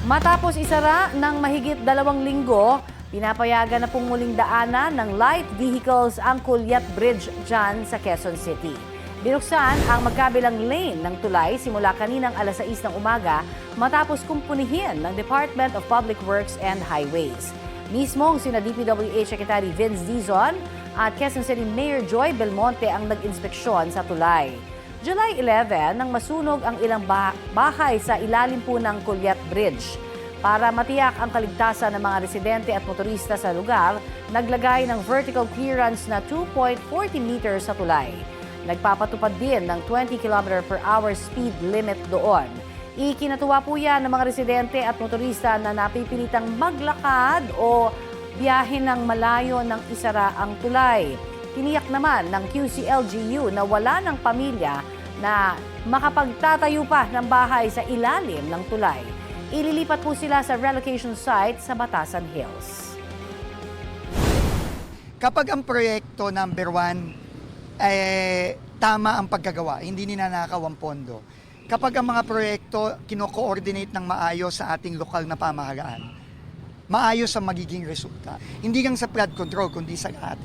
Matapos isara ng mahigit 2 linggo, pinapayagan na pong muling daanan ng light vehicles ang Culiat Bridge dyan sa Quezon City. Binuksan ang magkabilang lane ng tulay simula kaninang alas 6 ng umaga matapos kumpunihin ng Department of Public Works and Highways. Mismong sina DPWH Secretary Vince Dizon at Quezon City Mayor Joy Belmonte ang nag-inspeksyon sa tulay. July 11 nang masunog ang ilang bahay sa ilalim po ng Culiat Bridge. Para matiyak ang kaligtasan ng mga residente at motorista sa lugar, naglagay ng vertical clearance na 2.40 meters sa tulay. Nagpapatupad din ng 20 km/h speed limit doon. Ikinatuwa po yan ng mga residente at motorista na napipilitang maglakad o biyahe ng malayo ng isara ang tulay. Tiniyak naman ng QCLGU na wala ng pamilya na makapagtatayo pa ng bahay sa ilalim ng tulay. Ililipat po sila sa relocation site sa Batasan Hills. Kapag ang proyekto number 1, tama ang paggagawa, hindi ninanakaw ang pondo. Kapag ang mga proyekto kino-coordinate ng maayos sa ating lokal na pamahalaan, maayos ang magiging resulta. Hindi lang sa flood control, kundi sa lahat.